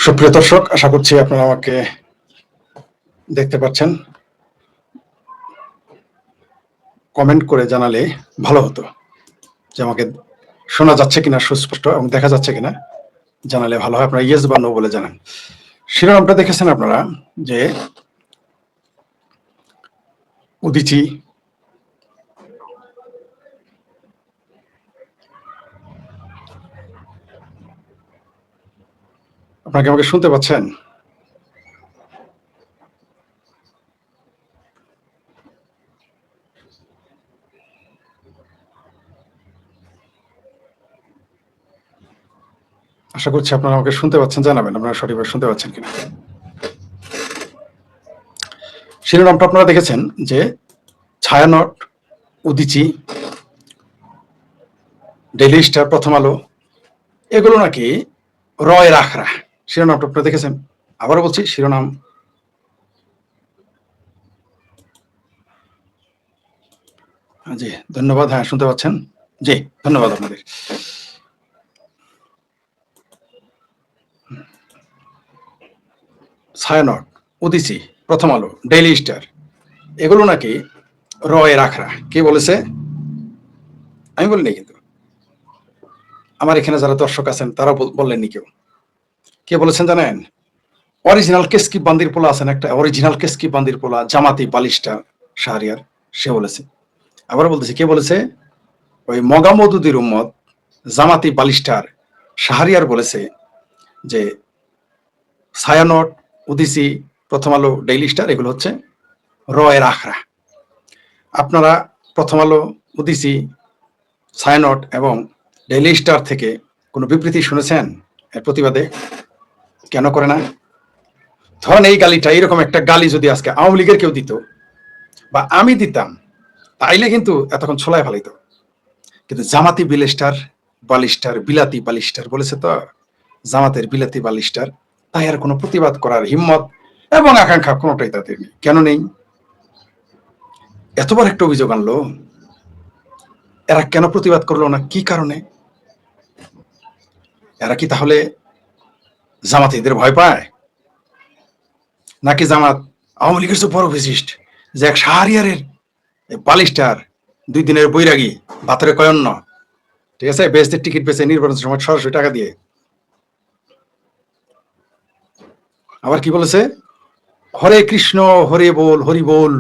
সুপ্রিয় দর্শক, আশা করছি আপনারা আমাকে দেখতে পাচ্ছেন। কমেন্ট করে জানালে ভালো হতো যে আমাকে শোনা যাচ্ছে কিনা সুস্পষ্ট এবং দেখা যাচ্ছে কিনা, জানালে ভালো হয়। আপনারা ইয়েস বা নো বলে জানান। শিরোনামটা দেখেছেন আপনারা যে উদীচী আপনাকে আমাকে শুনতে পাচ্ছেন? আশা করছি আপনারা আমাকে শুনতে পাচ্ছেন, জানাবেন আপনারা সঠিকভাবে শুনতে পাচ্ছেন কিনা। শিরোনামটা আপনারা দেখেছেন যে ছায়ানট, উদীচী, ডেইলি স্টার, প্রথম আলো, এগুলো নাকি রয়ের আখড়া। শিরোনামটা আপনারা দেখেছেন। আবারও বলছি, শিরোনাম জি ধন্যবাদ। হ্যাঁ, শুনতে পাচ্ছেন? জি ধন্যবাদ আপনাদের। ছায়ানট, উদীচী, প্রথম আলো, ডেইলি স্টার, এগুলো নাকি রয়ের আখড়া। কে বলেছে? আমি বলিনি, কিন্তু আমার এখানে যারা দর্শক আছেন তারা বললেননি। কেউ কে বলেছেন জানেন? অরিজিনাল কেসকি বান্দির পোলা আছেন, একটা অরিজিনাল কেসকি বান্দির পোলা, জামাতি বালিশটা শাহরিয়ার, সে বলেছে। আবার বলতেছি, কে বলেছে? ওই মগামদুদির উম্মত জামাতি বালিস্টার শাহরিয়ার বলেছে যে ছায়ানট, উদীচী, প্রথম আলো, ডেইলি স্টার এগুলো হচ্ছে রয়ের আখড়া। আপনারা প্রথম আলো, উদীচী, ছায়ানট এবং ডেইলি স্টার থেকে কোনো বিবৃতি শুনেছেন এর প্রতিবাদে? কেন করে না? ধরেন এই গালিটা, এইরকম একটা গালি যদি আজকে আওয়ামী লীগের কেউ দিত বা আমি দিতাম, তাইলে কিন্তু এতক্ষণ ছোলায় ফেলাইত। কিন্তু জামাতি বালিস্টার, বিলাতি বালিস্টার বলেছে, তো জামাতের বিলাতি বালিস্টার, তাই আর কোনো প্রতিবাদ করার হিম্মত এবং আকাঙ্ক্ষা কোনোটাই তাদের নেই। কেন নেই? এত বড় একটা অভিযোগ আনলো, এরা কেন প্রতিবাদ করলো না? কি কারণে? এরা কি তাহলে জামাতিদের ভয় পায়? নাকি জামাত আওয়ামী লীগের বড় ফেসিস্ট, যে এক শাহরিয়ারের বালিস্টার, 2 দিনের বৈরাগী, ভাতরে কয়ন্ন, ঠিক আছে, বেহেশতের টিকিট বেচে নির্বাচনের সময় সরাসরি টাকা দিয়ে। আবার কি বলেছে? হরে কৃষ্ণ, হরি বল,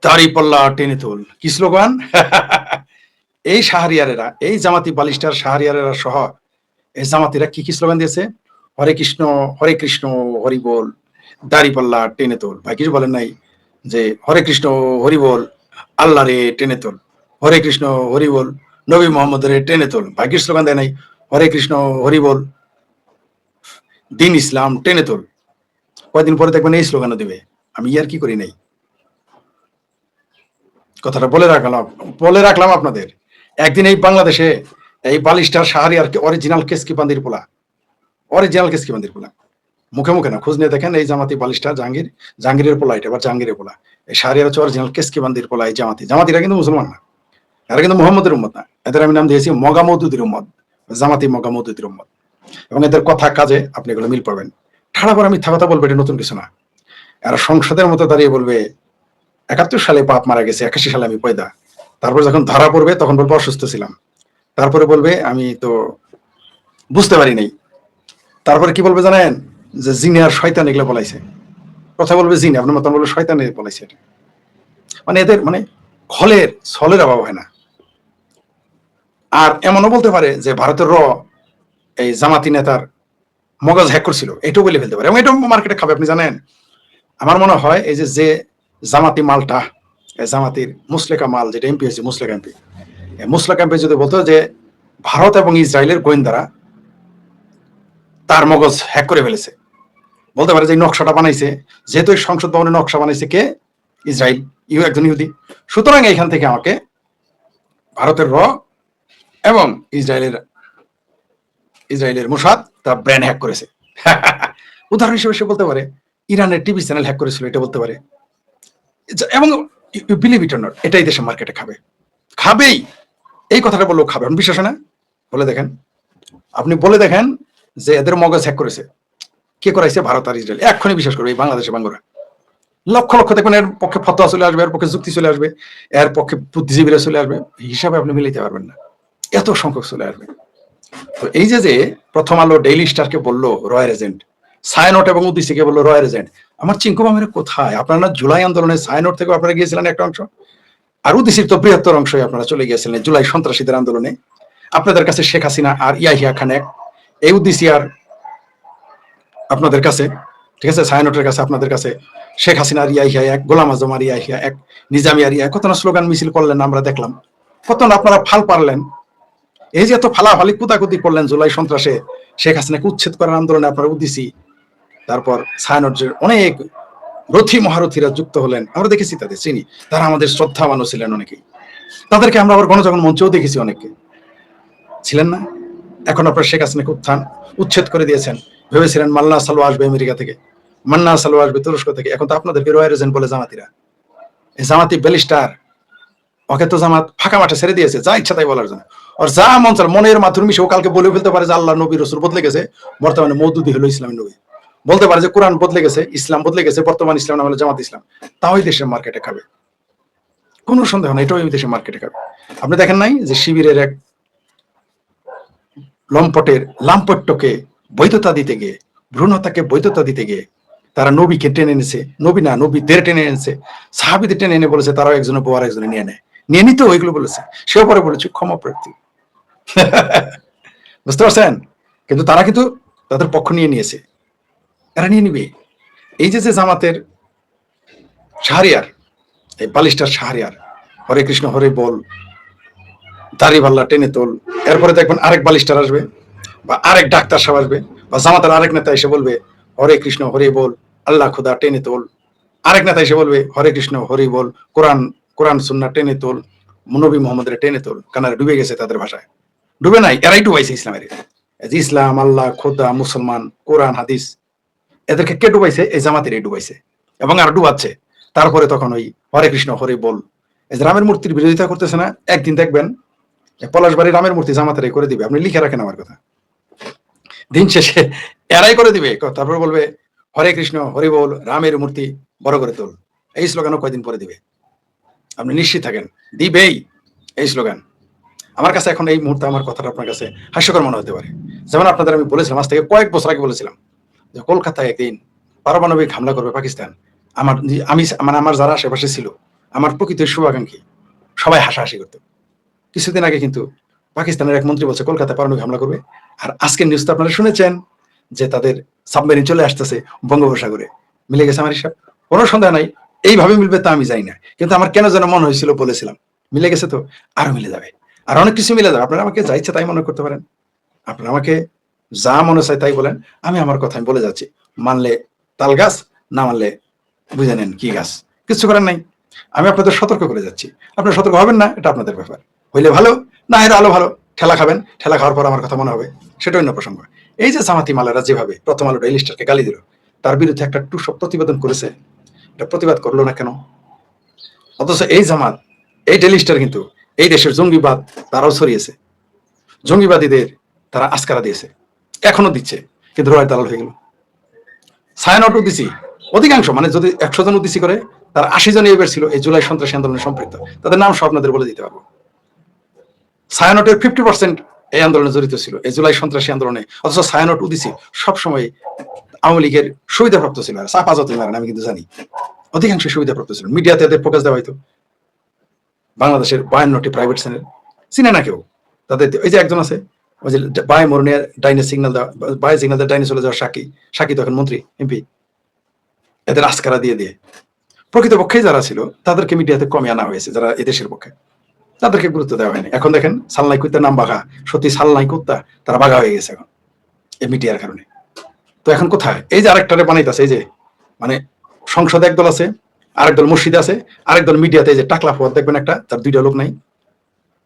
দাড়ি পাল্লা টেনে তোল। কি স্লোগান! এই শাহরিয়ারেরা, এই জামাতি বালিস্টার শাহরিয়ারেরা সহ এই জামাতিরা কি কি স্লোগান দিয়েছে? হরে কৃষ্ণ, হরি বল, দাড়ি পাল্লা টেনে তোল। ভাই কিছু বলেন নাই যে হরে কৃষ্ণ, হরি বল, আল্লাহ রে টেনে তোল, হরে কৃষ্ণ, হরি বল, নবী মোহাম্মদ রে টেনে তোল। ভাই কিছু স্লোগান দেয় নাই? হরে কৃষ্ণ, হরি বল, দিন ইসলাম টেনে তোল। কয়দিন পরে দেখবেন এই স্লোগানও দিবে। আমি আর কি করি নাই, কথাটা বলে রাখলাম আপনাদের। একদিন এই বাংলাদেশে এই বালিস্টার শাহরিয়ার অরিজিনাল কেসকি বান্দির পোলা, মুখে মুখে না, খোঁজ নিয়ে দেখেন, এই জামাতি বালিস্টার জাহাঙ্গীরের পোলা, এটা আবার জাহাঙ্গীরের পোলা। এই শাহরিয়ার হচ্ছে অরিজিনাল কেসকি বান্দির পোলা। এই জামাতিরা কিন্তু মুসলমান না, এরা কিন্তু মোহাম্মদের উম্মত না। এদের আমি নাম দিয়েছি মগামদুদির উম্মত, জামাতি মগামদুদির উম্মত। এবং এদের কথা কাজে আপনি এগুলো মিল পাবেন। ঠাড়া পরে মিথ্যা কথা বলবে, এটা নতুন কিছু না। এরা সংসদের মতো দাঁড়িয়ে বলবে 71 সালে বাপ মারা গেছে, 81 সালে আমি পয়দা। তারপর যখন ধরা পড়বে তখন বলবো অসুস্থ ছিলাম। তারপরে বলবে আমি তো বুঝতে পারি নাই। তারপরে কি বলবে জানেন? যে জিনে আর শয়তান এগুলো বলাইছে। কথা বলবে জিনে, আপনার মতন বলবে শয়তানে বলাইছে। এটা মানে এদের ছলের অভাব হয় না। আর এমনও বলতে পারে যে ভারতের এই জামাতি নেতার মগজ হ্যাক করছিল, এটাও বলে ফেলতে পারে এবং এটাও মার্কেটে খাবে। আপনি জানেন, আমার মনে হয় এই যে জামাতি মালটা, জামাতির মুসলেকা মাল, যেটা এমপি হয়েছে, মুসলেকা এমপি, মুসলেকা এমপি যদি বলতো যে ভারত এবং ইসরায়েলের গোয়েন্দারা তার মগজ হ্যাক করে ফেলেছে, বলতে পারে যে নকশাটা বানাইছে, যেহেতু এই সংসদ ভবনের নকশা বানাইছে কে? ইসরায়েল, একজন ইহুদি। সুতরাং এইখান থেকে আমাকে ভারতের এবং ইসরায়েলের মোসাদ তার ব্র্যান্ড হ্যাক করেছে। উদাহরণ হিসেবে সে বলতে পারে ইরানের টিভি চ্যানেল হ্যাক করেছিল, এটা বলতে পারে। এবং বিলিভ ইট অর নট, এটাই দেশে মার্কেটে খাবেই। এই কথাটা বললেও খাবে। বিশ্বাস না? বলে দেখেন, আপনি বলে দেখেন যে এদের মগজ হ্যাক করেছে। কে করাইছে? ভারত আর ইসরায়েল। এক্ষুনি বিশ্বাস করবে এই বাংলাদেশে বাঙ্গুরা লক্ষ লক্ষ দেখবেন, এর পক্ষে ফতোয়া চলে আসবে, এর পক্ষে যুক্তি চলে আসবে, এর পক্ষে বুদ্ধিজীবীরা চলে আসবে, হিসাবে আপনি মিলাইতে পারবেন না, এত সংখ্যক চলে আসবে। তো এই যে প্রথম আলো ডেইলি স্টারকে বললো রয়ের এজেন্ট, ছায়ানট এবং উদ্দিসীকে বললো রয়ের এজেন্ট, আমার চিঙ্কু মামের কোথায়? আপনারা না জুলাই আন্দোলনে ছায়ানট থেকে আপনারা গিয়েছিলেন একটা অংশ, আর উদ্দিসীর তো বৃহত্তর অংশই আপনারা চলে গিয়েছিলেন জুলাই সন্ত্রাসীদের আন্দোলনে। আপনাদের কাছে শেখ হাসিনা আর ইয়াহিয়া খান এক, এই উদ্দিসী আর আপনাদের কাছে, ঠিক আছে, ছায়ানটের কাছে আপনাদের কাছে শেখ হাসিনা আর ইয়াহিয়া এক, গোলাম আজম আর ইয়াহিয়া এক, নিজামী আর ইয়া, কত না স্লোগান মিছিল করলেন আমরা দেখলাম, কত না আপনারা ফাল পারলেন। এই যে এত ফালাফালি কুদাকুদি করলেন জুলাই সন্ত্রাসে, শেখ হাসিনাকে উচ্ছেদ করার আন্দোলনে আপনারা উদ্দিসী, তারপর ছায়ানটের অনেক রথী মহারথীরা যুক্ত হলেন, আমরা দেখেছি, তাদের চিনি, তারা আমাদের শ্রদ্ধা মানুষ ছিলেন অনেকেই, তাদেরকে আমরা আবার গণজাগরণ মঞ্চেও দেখেছি, অনেককে ছিলেন না। এখন আপনার শেখ হাসিনাকে উচ্ছেদ করে দিয়েছেন, ভেবেছিলেন মান্না সালো আসবে আমেরিকা থেকে, মান্না সালো আসবে তুরস্ক থেকে, এখন তো আপনাদেরকে রয়ের এজেন্ট বলে জামাতিরা, এই জামাতি ব্যালিস্টার, ওকে তো জামাত ফাঁকা মাঠে ছেড়ে দিয়েছে যা ইচ্ছা তাই বলার জন্য, আর যা মন চায় মনের মাধ্যমে মিশে ও কালকে বলে ফেলতে পারে যে আল্লাহ নবী রসুল বদলে গেছে, বর্তমানে মওদুদি হলো ইসলামী নবী, বলতে পারে যে কোরআন বদলে গেছে, ইসলাম বদলে গেছে, বর্তমান ইসলাম নাম হলো জামাত ইসলাম, তাও এই দেশের মার্কেটে খাবে, কোনো সন্দেহ নাই, এটাও এই দেশের মার্কেটে খাবে। আপনি দেখেন নাই যে শিবিরের এক লম্পটের লাম্পট্যকে বৈধতা দিতে গিয়ে, ভ্রূণতাকে বৈধতা দিতে গিয়ে তারা নবীকে টেনে এনেছে, নবী না নবীদের টেনে এনেছে, সাহাবীদের টেনে এনে বলেছে তারাও একজনের বউ আর একজনে নিয়ে নেয়, নিয়ে নিতে ওইগুলো বলেছে, সেও পরে বলেছে ক্ষমা প্রার্থী। বুঝতে পারছেন? কিন্তু তারা কিন্তু তাদের পক্ষ নিয়ে নিয়েছে, এরা নিয়ে নিবে। এই যে জামাতের শাহরিয়ার, এই বালিশটার শাহরিয়ার, হরে কৃষ্ণ হরে বল, দাড়িপাল্লা টেনে তোল, এরপরে দেখবেন আরেক বালিশটার আসবে বা আরেক ডাক্তার সাহেব আসবে বা জামাতের আরেক নেতা এসে বলবে হরে কৃষ্ণ হরে বল, আল্লাহ খুদা টেনে তোল, আরেক নেতা এসে বলবে হরে কৃষ্ণ হরে বল, কোরআন কোরআন সুন্নাহ টেনে তোল, নবী মুহাম্মদের টেনে তোল। কানারে ডুবে গেছে তাদের ভাষায়, ডুবে নাই, এরাই ডুবাইছে ইসলামের, ইসলাম আল্লাহ খোদা মুসলমান কোরআন হাদিস, এদেরকে কে ডুবাইছে? এই জামাতেরই ডুবাইছে এবং আর ডুবাচ্ছে। তারপরে তখন ওই হরে কৃষ্ণ হরে বল, এই যে রামের মূর্তির বিরোধিতা করতেছে না, একদিন দেখবেন পলাশবাড়ি রামের মূর্তি জামাতেরাই করে দিবে, আপনি লিখে রাখেন আমার কথা, দিন শেষে এরাই করে দিবে। তারপর বলবে হরে কৃষ্ণ হরি বল, রামের মূর্তি বড় করে তোল, এই স্লোগানও কয়দিন পরে দিবে, আপনি নিশ্চিত থাকেন, দিবেই এই স্লোগান। আমার কাছে এখন এই মুহূর্তে আমার কথাটা আপনার কাছে হাস্যকর মনে হতে পারে, যেমন আপনাদের আমি বলেছিলাম আজ থেকে কয়েক বছর আগে বলেছিলাম যে কলকাতায় একদিন পারমাণবিক হামলা করবে পাকিস্তান, আমার যারা আশেপাশে ছিল, আমার প্রকৃত শুভাকাঙ্ক্ষী, সবাই হাসাহাসি করতো। কিছুদিন আগে কিন্তু পাকিস্তানের এক মন্ত্রী বলছে কলকাতায় পারমাণবিক হামলা করবে, আর আজকের নিউজ তো আপনারা শুনেছেন যে তাদের সাবমেরিন চলে আসতেছে বঙ্গোপসাগরে। মিলে গেছে আমার হিসাব, কোনো সন্দেহ নাই, এইভাবে মিলবে তা আমি জানি না, কিন্তু আমার কেন যেন মনে হয়েছিল, বলেছিলাম মিলে গেছে, তো আরো মিলে যাবে, আর অনেক কিছু মিলে যাবে। আপনারা আমাকে যা ইচ্ছা তাই মনে করতে পারেন, আপনারা আমাকে যা মনে চায় তাই বলেন, আমি আমার কথা আমি বলে যাচ্ছি, মানলে তাল গাছ, না মানলে বুঝে নেন কি গাছ, কিছু করার নাই। আমি আপনাদের সতর্ক করে যাচ্ছি, আপনারা সতর্ক হবেন না এটা আপনাদের ব্যাপার, হইলে ভালো, না এর আলো ভালো, ঠেলা খাবেন, ঠেলা খাওয়ার পর আমার কথা মনে হবে, সেটা অন্য প্রসঙ্গ। এই যে জামাতি মালারা যেভাবে প্রথম আলো ডেইলি স্টারকে গালি দিল, তার বিরুদ্ধে একটা টুসব প্রতিবেদন করেছে, এটা প্রতিবাদ করলো না কেন? অথচ এই জামাত, এই ডেইলি স্টার কিন্তু এই দেশের জঙ্গিবাদ তারাও ছড়িয়েছে, জঙ্গিবাদীদের তারা আস্কারা দিয়েছে, এখনো দিচ্ছে, কিন্তু রয়ের দালাল হয়ে গেল। ছায়ানট উদ্দিসী অধিকাংশ, মানে যদি 100 জন উদ্দিসী করে তার 80 জন এবার ছিল এই জুলাই সন্ত্রাসী আন্দোলনে সম্পৃক্ত, তাদের নাম সব আপনাদের বলে দিতে পারবো। ছায়ানটের 50% এই আন্দোলনে জড়িত ছিল, এই জুলাই সন্ত্রাসী আন্দোলনে, অথচ ছায়ানট উদ্দিসী সবসময় আওয়ামী লীগের সুবিধাপ্রাপ্ত ছিল, আর চাপা যতই মারেন আমি কিন্তু জানি, অধিকাংশ সুবিধাপ্রাপ্ত ছিল, মিডিয়াতে এদের প্রকাশ দেওয়া হয়তো। বাংলাদেশের 52টি প্রাইভেট চ্যানেল চিনে না কেউ তাদের, ওই যে একজন আছে ওই যে বাই মরুনিয়ার ডাইনে সিগন্যাল দেওয়া, বাই সিগন্যাল ডাইনে চলে যাওয়া সাকি তখন মন্ত্রী এমপি, এদের আস্কারা দিয়ে দিয়ে প্রকৃতপক্ষে যারা ছিল তাদেরকে মিডিয়াতে কমে আনা হয়েছে, যারা এদেশের পক্ষে, তাদেরকে গুরুত্ব দেওয়া হয়নি। এখন দেখেন সালনাই কুত্তার নাম বাঘা, সত্যি সালনাই কুত্তা, তারা বাঘা হয়ে গেছে এখন এই মিডিয়ার কারণে। তো এখন কোথায় এই যে আরেকটারে বানাইতেছে, এই যে মানে সংসদে একদল আছে, আরেক দল মসজিদে আছে, আরেক দল মিডিয়াতে, এই যে টাকলা ফোয়াদ দেখবেন একটা, তার 2টা লোক নাই,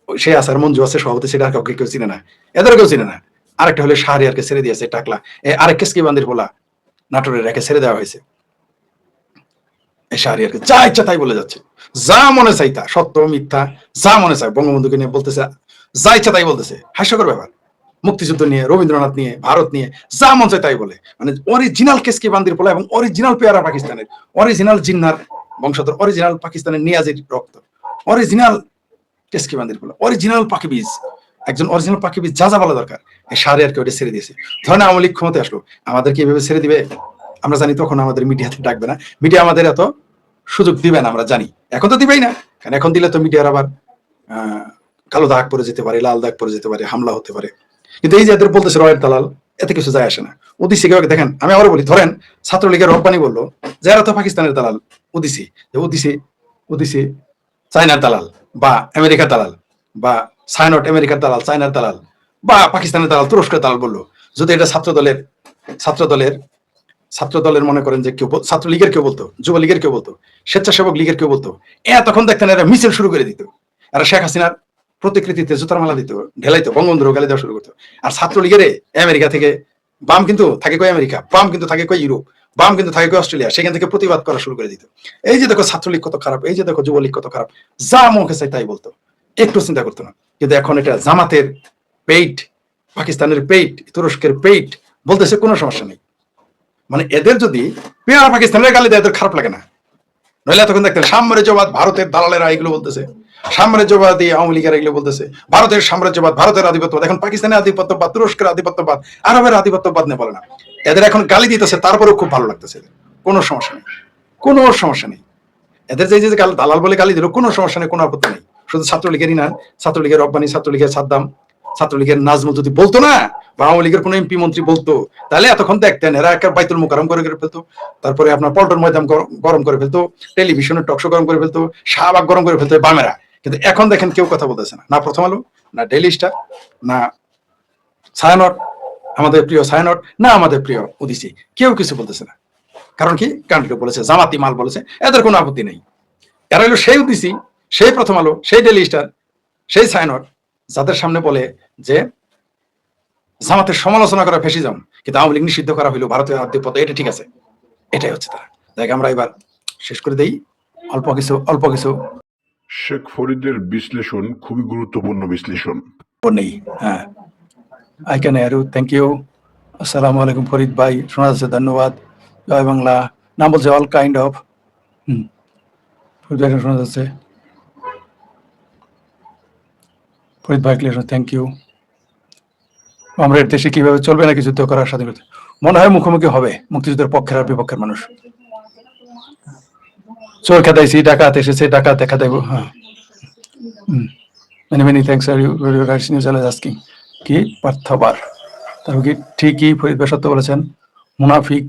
সে আছে আর মঞ্জু আছে সভাপতি, সেটা আর কাউকে কেউ চিনে না, এদেরও কেউ চিনে না। আরেকটা হলে শাহরিয়ারকে ছেড়ে দিয়েছে টাকলা, আরেক কেসকি বান্দির বলা নাটোরের একে ছেড়ে দেওয়া হয়েছে, এই শাহরিয়ারকে যা ইচ্ছা তাই বলে যাচ্ছে, যা মনে চাই তা, সত্য মিথ্যা যা মনে চায় বঙ্গবন্ধুকে নিয়ে বলতেছে, যা ইচ্ছা তাই বলতেছে, হাস্যকর ব্যাপার। মুক্তিযুদ্ধ নিয়ে, রবীন্দ্রনাথ নিয়ে, ভারত নিয়ে যা মন চায় তাই বলে। মানে অরিজিনাল কেসকি বান্দির পোলা এবং অরিজিনাল পেয়ারা পাকিস্তানের, অরিজিনাল জিন্নার বংশধর, অরিজিনাল পাকিস্তানের নিয়াজির রক্ত, অরিজিনাল কেসকি বান্দির পোলা, অরিজিনাল পাকিবিজ। একজন অরিজিনাল পাকিবিজ যা যা বলা দরকার এই সারে আর কি ওটা ছেড়ে দিয়েছে। ধরেন আওয়ামী লীগ ক্ষমতায় আসলো, আমাদেরকে এভাবে ছেড়ে দিবে? আমরা জানি তখন আমাদের মিডিয়াতে ডাকবে না, মিডিয়া আমাদের এত সুযোগ দিবে না, আমরা জানি। এখন তো দিবেই না, কারণ এখন দিলে তো মিডিয়ার আবার কালো দাগ পরে যেতে পারে, লাল দাগ পরে যেতে পারে, হামলা হতে পারে। কিন্তু এই যে এদের বলতেছে রয়ের দালাল, এতে কিছু যায় আসে না। ওদিসি কেউ দেখেন, আমি আবার বলি, ধরেন ছাত্রলীগের রব্বানি বললো যে এরা তো পাকিস্তানের দালাল, ওদিসি ওদিসি ওদিসি চায়নার দালাল বা আমেরিকার দালাল বা সাইনট আমেরিকার দালাল, চায়নার দালাল বা পাকিস্তানের দালাল, তুরস্কের দালাল বললো, যদি এটা ছাত্রদলের মনে করেন যে কেউ, ছাত্রলীগের কেউ বলতো, যুবলীগের কেউ বলতো, স্বেচ্ছাসেবক লীগের কেউ বলতো, তখন দেখতেন এরা মিছিল শুরু করে দিত, এরা শেখ হাসিনার প্রতিকৃতিতে জুতার মালা দিত, ঢেলাইতো, বঙ্গবন্ধুর গালি দেওয়া শুরু করতো। আর ছাত্রলীগের আমেরিকা থেকে বাম কিন্তু থাকে কই আমেরিকা, বাম কিন্তু থাকে কই ইউরোপ, বাম কিন্তু থাকে কই অস্ট্রেলিয়া, সেখান থেকে প্রতিবাদ করা শুরু করে দিত। এই যে দেখো ছাত্রলীগ কত খারাপ, এই যে দেখো যুবলীগ কত খারাপ, যা মুখে চাই তাই বলতো, একটু চিন্তা করতো না। কিন্তু এখন এটা জামাতের পেইট, পাকিস্তানের পেইট, তুরস্কের পেইট বলতেছে, কোনো সমস্যা নেই। মানে এদের যদি পেয়ারা পাকিস্তানের গালি দেয় এদের খারাপ লাগে না, নইলে তখন দেখতেন সাম্রাজ্যবাদ ভারতের দালালেরা এগুলো বলতেছে, সাম্রাজ্যবাদী আওয়ামী লীগের এগুলো বলতেছে, ভারতের সাম্রাজ্যবাদ, ভারতের আধিপত্যবাদ, এখন পাকিস্তানের আধিপত্যবাদ, তুরস্কের আধিপত্যবাদ, আরবের আধিপত্যবাদ নিয়ে বলে না। এদের এখন গালি দিতেছে, তারপরেও খুব ভালো লাগতেছে, কোনো সমস্যা নেই, কোনো সমস্যা নেই। এদের যে দালাল বলে গালি দিল, কোনো সমস্যা নেই, কোনো আপত্তি নেই। শুধু ছাত্রলীগেরই না, ছাত্রলীগের রব্বানি, ছাত্রলীগের সাদ্দাম, ছাত্রলীগের নাজমুল যদি বলতো না, বা আওয়ামী লীগের কোন এমপি মন্ত্রী বলতো, তাহলে এতক্ষণ দেখতেন এরা একটা বাইতুল মুকাররম করে ফেলতো, তারপরে আপনার পল্টন ময়দান গরম করে ফেলতো, টেলিভিশনের টকশো গরম করে ফেলতো, শাহবাগ গরম করে ফেলতো বামেরা। কিন্তু এখন দেখেন কেউ কথা বলতেছে না, না প্রথম আলো, না ডেইলি স্টার, না ছায়ানট, আমাদের প্রিয় ছায়ানট, না আমাদের প্রিয় ওদিসি, কেউ কিছু বলতেছে না। কারণ কি? কারণ কেউ বলেছে জামাতি মাল বলেছে, এদের কোনো আপত্তি নেই। এরা হলো সেই ওদিসি, সেই প্রথম আলো, সেই ডেইলি স্টার, সেই ছায়ানট, যাদের সামনে বলে যে জামাতের সমালোচনা করা ফ্যাসিজম, কিন্তু আওয়ামী লীগ নিষিদ্ধ করা হইলো, ভারতের আধিপত্য, এটা ঠিক আছে। এটাই হচ্ছে তারা। দেখ আমরা এবার শেষ করে দেই অল্প কিছু। শেখ ফরিদের বিশ্লেষণ খুবই গুরুত্বপূর্ণ বিশ্লেষণ। নেই, হ্যাঁ, I can hear you, thank you, আসসালামু আলাইকুম ফরিদ ভাই, শোনা যাচ্ছে, ধন্যবাদ, জয় বাংলা, নাম বলছে অল কাইন্ড অফ, ফরিদ ভাই শোনা যাচ্ছে, ফরিদ ভাই ক্লিয়ার, থ্যাংক ইউ। আমরা এর দেশে কিভাবে চলবে নাকি যুদ্ধ করার স্বাধীনতা? মনে হয় মুখোমুখি হবে মুক্তিযুদ্ধের পক্ষের আর বিপক্ষের মানুষ। চোর খেদাইছি, ডাকাত এসেছে, ডাকাত দেখা দেব। হ্যাঁ, many thanks are you rights news asking. কি পার্থবার, তার কি ঠিকই ফরিদ ভাই সত্য বলেছেন, মুনাফিক,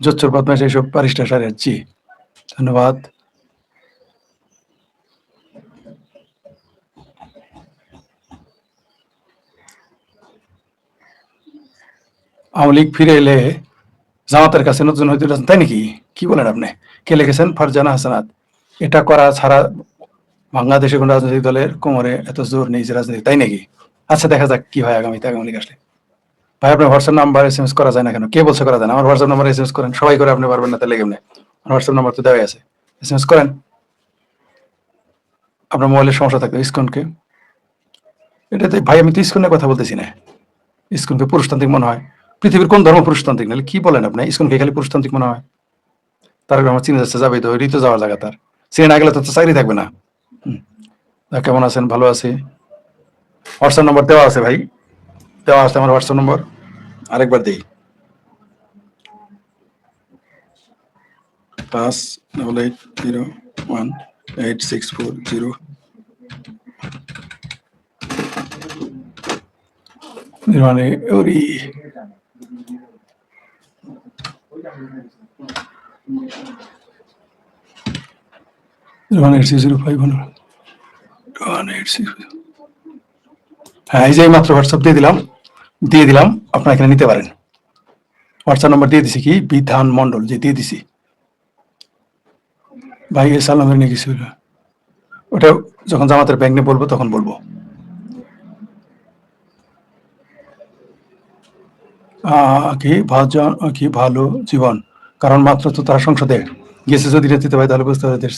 জোচ্চর, বদমাশ, এইসব বারিস্টার সারের। জি ধন্যবাদ। আওয়ামী লীগ ফিরে এলে জামাতের কাছে নতুন হইতে, তাই নাকি? কি বলেন আপনি? কে লিখেছেন? ফারজানা হাসানাত। এটা করা ছাড়া বাংলাদেশে কোন রাজনৈতিক দলের কোমরে এত জোর নেই যে রাজনীতি, তাই নাকি? আচ্ছা দেখা যাক কি হয় আগামীতে, আওয়ামী লীগ আসলে। ভাই আপনার হোয়াটসঅ্যাপ নাম্বার SMS করা যায় না কেন? কে বলছে করা যায় না? আমার হোয়াটসঅ্যাপ নাম্বার SMS করেন, সবাই করে, আপনি পারবেন না তাহলে কেমনে? আমার হোয়াটসঅ্যাপ নাম্বার তো দেওয়াই আছে, SMS করেন। আপনার মোবাইলের সমস্যা থাকলে ইসকনকে, এটাতে ভাই আমি তো ইসকনের কথা বলতেছি না। ইসকনকে পুরুষতান্ত্রিক মনে হয়? পৃথিবীর কোন ধর্ম পুরুষতান্ত্রিক? নাহলে কি বলেন আপনি? ইসকনকে খালি পুরুষতান্ত্রিক মনে হয়? তার আমার চিনে যাচ্ছে, যাবে তো, ওইটাই তো যাওয়ার জায়গা তার। চিনে না গেলে তো চাকরি থাকবে না। কেমন আছেন? ভালো আছি। হোয়াটসঅ্যাপ নম্বর দেওয়া আছে ভাই, দেওয়া আছে আমার হোয়াটসঅ্যাপ নম্বর, আরেকবার দিই, 588018640। মানে ওরি হ্যাঁ, এই যে মাত্র হোয়াটসঅ্যাপ দিয়ে দিলাম, আপনারা এখানে নিতে পারেন। হোয়াটসঅ্যাপ নাম্বার দিয়ে দিছি, কি বিধান মন্ডল, যে দিয়ে দিছি ভাই। সালামের নিয়ে কিছু ওটা যখন জামাতের ব্যাংক নিয়ে বলবো তখন বলবো। কি ভালো জীবন, কারণ মাত্র তো তারা সংসদে গেছে, যদি দিতে পারে তাহলে বুঝতে হবে দেশ